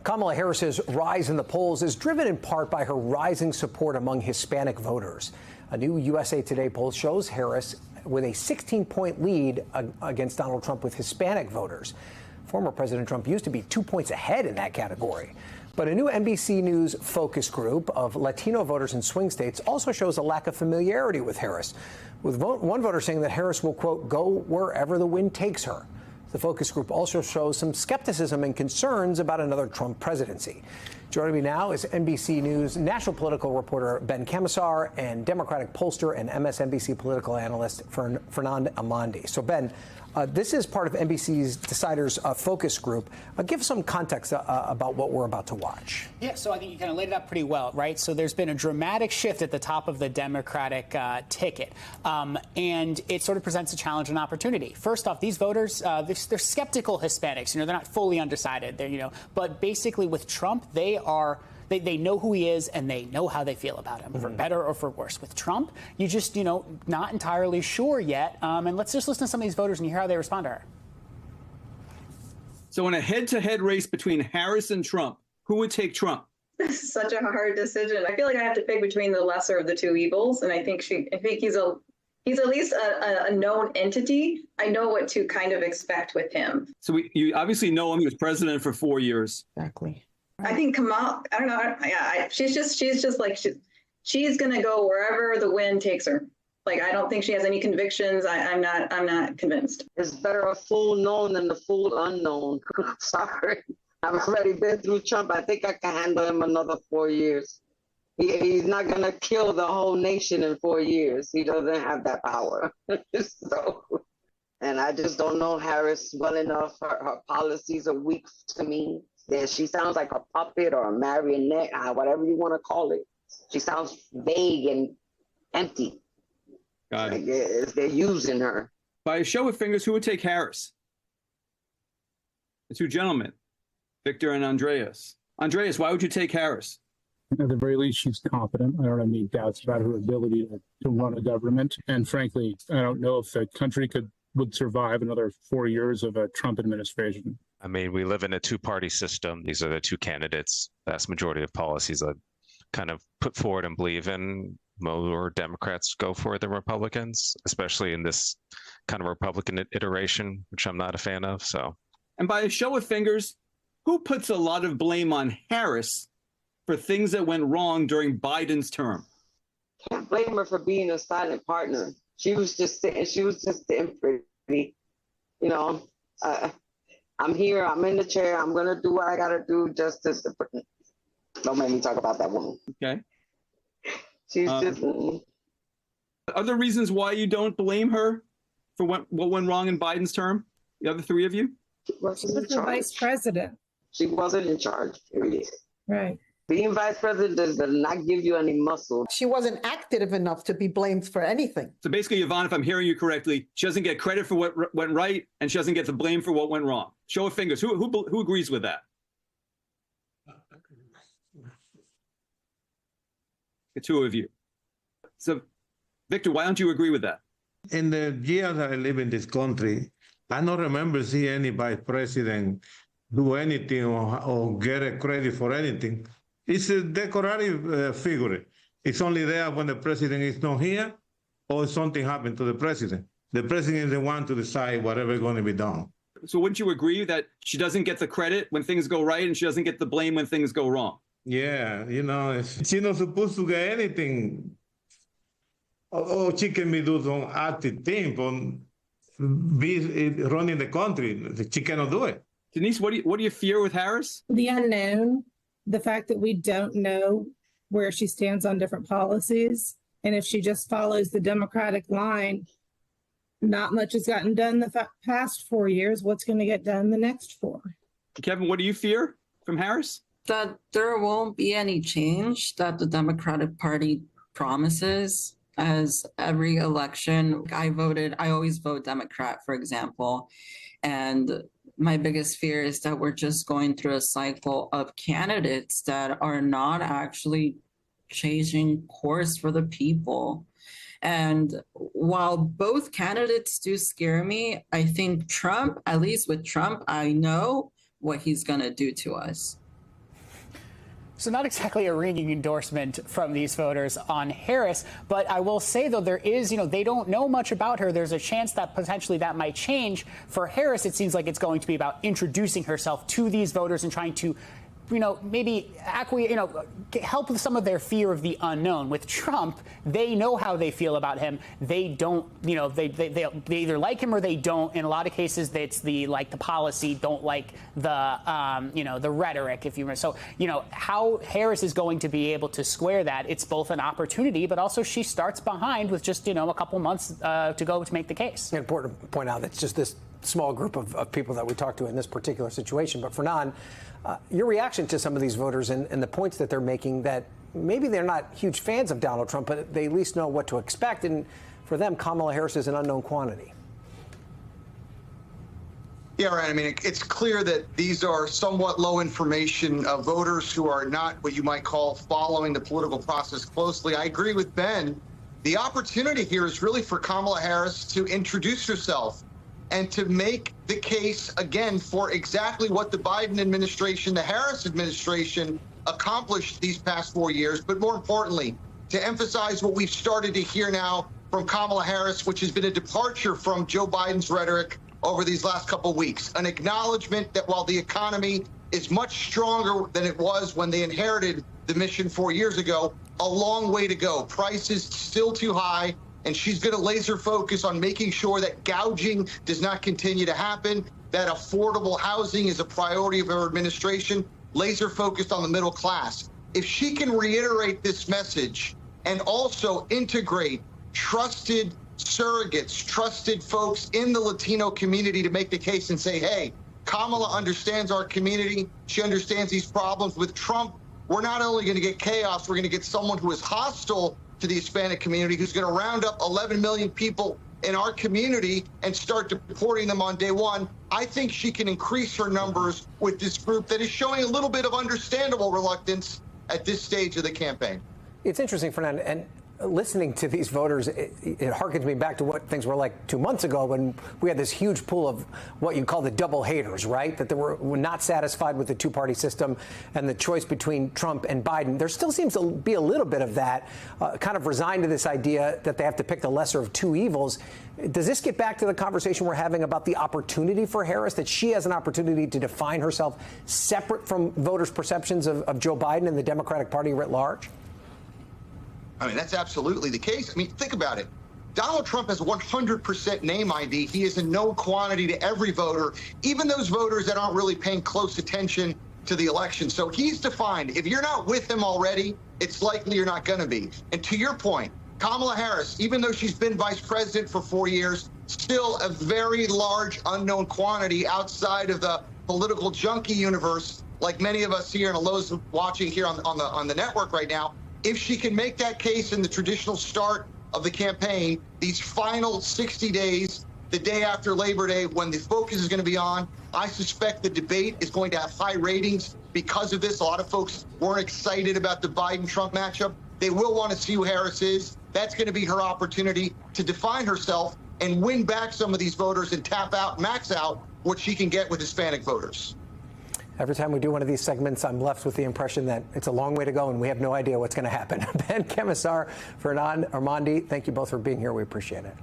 Kamala Harris's rise in the polls is driven in part by her rising support among Hispanic voters. A new USA Today poll shows Harris with a 16-point lead against Donald Trump with Hispanic voters. Former President Trump used to be 2 points ahead in that category. But a new NBC News focus group of Latino voters in swing states also shows a lack of familiarity with Harris, with one voter saying that Harris will, quote, go wherever the wind takes her. The focus group also shows some skepticism and concerns about another Trump presidency. Joining me now is NBC News national political reporter Ben Camisar and Democratic pollster and MSNBC political analyst Fernand Amandi. So, Ben, this is part of NBC's Deciders focus group. Give some context about what we're about to watch. Yeah, so I think you kind of laid it out pretty well, right? So there's been a dramatic shift at the top of the Democratic ticket, and it sort of presents a challenge and opportunity. First off, these voters, they're skeptical Hispanics. You know, they're not fully undecided. But basically with Trump, they know who he is and they know how they feel about him, for better or for worse. With Trump, you just, not entirely sure yet. And let's just listen to some of these voters and hear how they respond to her. So in a head-to-head race between Harris and Trump, who would take Trump? This is such a hard decision. I feel like I have to pick between the lesser of the two evils, and I think he's at least a known entity. I know what to kind of expect with him. So you obviously know him. He was president for 4 years. Exactly. I think Kamala, I don't know. Yeah, she's just like she's gonna go wherever the wind takes her. Like, I don't think she has any convictions. I'm not convinced. It's better a fool known than the fool unknown. Sorry, I've already been through Trump. I think I can handle him another 4 years. He's not gonna kill the whole nation in 4 years. He doesn't have that power. And I just don't know Harris well enough. Her policies are weak to me. Yeah, she sounds like a puppet or a marionette, whatever you want to call it. She sounds vague and empty. Got it. Like they're using her. By a show of fingers, who would take Harris? The two gentlemen, Victor and Andreas. Andreas, why would you take Harris? At the very least, she's competent. I don't have any doubts about her ability to run a government. And frankly, I don't know if the country would survive another 4 years of a Trump administration. I mean, we live in a two-party system. These are the two candidates. Vast majority of policies I kind of put forward and believe in, more Democrats go for than Republicans, especially in this kind of Republican iteration, which I'm not a fan of. So, and by a show of fingers, who puts a lot of blame on Harris for things that went wrong during Biden's term? Can't blame her for being a silent partner. She was just sitting pretty, I'm here, I'm in the chair, I'm going to do what I got to do just to... Don't make me talk about that woman. Okay. She's just... Are there reasons why you don't blame her for what went wrong in Biden's term? The other three of you? She wasn't the vice president. She wasn't in charge, period. Right. Being vice president does not give you any muscle. She wasn't active enough to be blamed for anything. So basically, Yvonne, if I'm hearing you correctly, she doesn't get credit for what went right, and she doesn't get the blame for what went wrong. Show of fingers. Who agrees with that? The two of you. So, Victor, why don't you agree with that? In the years that I live in this country, I don't remember seeing any vice president do anything or get a credit for anything. It's a decorative figure. It's only there when the president is not here or something happened to the president. The president is the one to decide whatever is going to be done. So wouldn't you agree that she doesn't get the credit when things go right and she doesn't get the blame when things go wrong? Yeah, she's not supposed to get anything. Or she can be doing some active thing, but be running the country. She cannot do it. Denise, what do you fear with Harris? The unknown, the fact that we don't know where she stands on different policies. And if she just follows the Democratic line, not much has gotten done the past 4 years. What's going to get done the next 4? Kevin, what do you fear from Harris? That there won't be any change that the Democratic Party promises. As every election, I always vote Democrat, for example. And my biggest fear is that we're just going through a cycle of candidates that are not actually changing course for the people. And while both candidates do scare me, I think Trump, at least with Trump, I know what he's going to do to us. So not exactly a ringing endorsement from these voters on Harris, but I will say, though, there is, they don't know much about her. There's a chance that potentially that might change. For Harris, it seems like it's going to be about introducing herself to these voters and trying to maybe help with some of their fear of the unknown. With Trump, they know how they feel about him. They don't, they either like him or they don't. In a lot of cases, it's the policy, don't like the rhetoric, if you remember. So, how Harris is going to be able to square that, it's both an opportunity, but also she starts behind with just, a couple months to go to make the case. It's important to point out that it's just this small group of people that we talked to in this particular situation. But Fernand, your reaction to some of these voters and the points that they're making, that maybe they're not huge fans of Donald Trump, but they at least know what to expect. And for them, Kamala Harris is an unknown quantity. Yeah, right. I mean, it's clear that these are somewhat low information voters who are not what you might call following the political process closely. I agree with Ben. The opportunity here is really for Kamala Harris to introduce herself and to make the case, again, for exactly what the Biden administration, the Harris administration accomplished these past 4 years, but more importantly, to emphasize what we've started to hear now from Kamala Harris, which has been a departure from Joe Biden's rhetoric over these last couple of weeks, an acknowledgement that while the economy is much stronger than it was when they inherited the mission 4 years ago, a long way to go. Prices still too high. And she's going to laser focus on making sure that gouging does not continue to happen, that affordable housing is a priority of her administration, laser focused on the middle class. If she can reiterate this message and also integrate trusted surrogates, trusted folks in the Latino community to make the case and say, hey, Kamala understands our community. She understands these problems. With Trump, we're not only going to get chaos, we're going to get someone who is hostile to the Hispanic community, who's going to round up 11 million people in our community and start deporting them on day one. I think she can increase her numbers with this group that is showing a little bit of understandable reluctance at this stage of the campaign. It's interesting, Fernand, and listening to these voters, it harkens me back to what things were like 2 months ago when we had this huge pool of what you call the double haters, right? That they were not satisfied with the two-party system and the choice between Trump and Biden. There still seems to be a little bit of that, kind of resigned to this idea that they have to pick the lesser of two evils. Does this get back to the conversation we're having about the opportunity for Harris, that she has an opportunity to define herself separate from voters' perceptions of Joe Biden and the Democratic Party writ large? I mean, that's absolutely the case. I mean, think about it. Donald Trump has 100% name ID. He is a known quantity to every voter, even those voters that aren't really paying close attention to the election. So he's defined. If you're not with him already, it's likely you're not going to be. And to your point, Kamala Harris, even though she's been vice president for 4 years, still a very large unknown quantity outside of the political junkie universe, like many of us here and those watching here on the network right now. If she can make that case in the traditional start of the campaign, these final 60 days, the day after Labor Day, when the focus is going to be on, I suspect the debate is going to have high ratings because of this. A lot of folks weren't excited about the Biden-Trump matchup. They will want to see who Harris is. That's going to be her opportunity to define herself and win back some of these voters and tap out, max out what she can get with Hispanic voters. Every time we do one of these segments, I'm left with the impression that it's a long way to go and we have no idea what's going to happen. Ben Kemisar, Fernand Armandi, thank you both for being here. We appreciate it.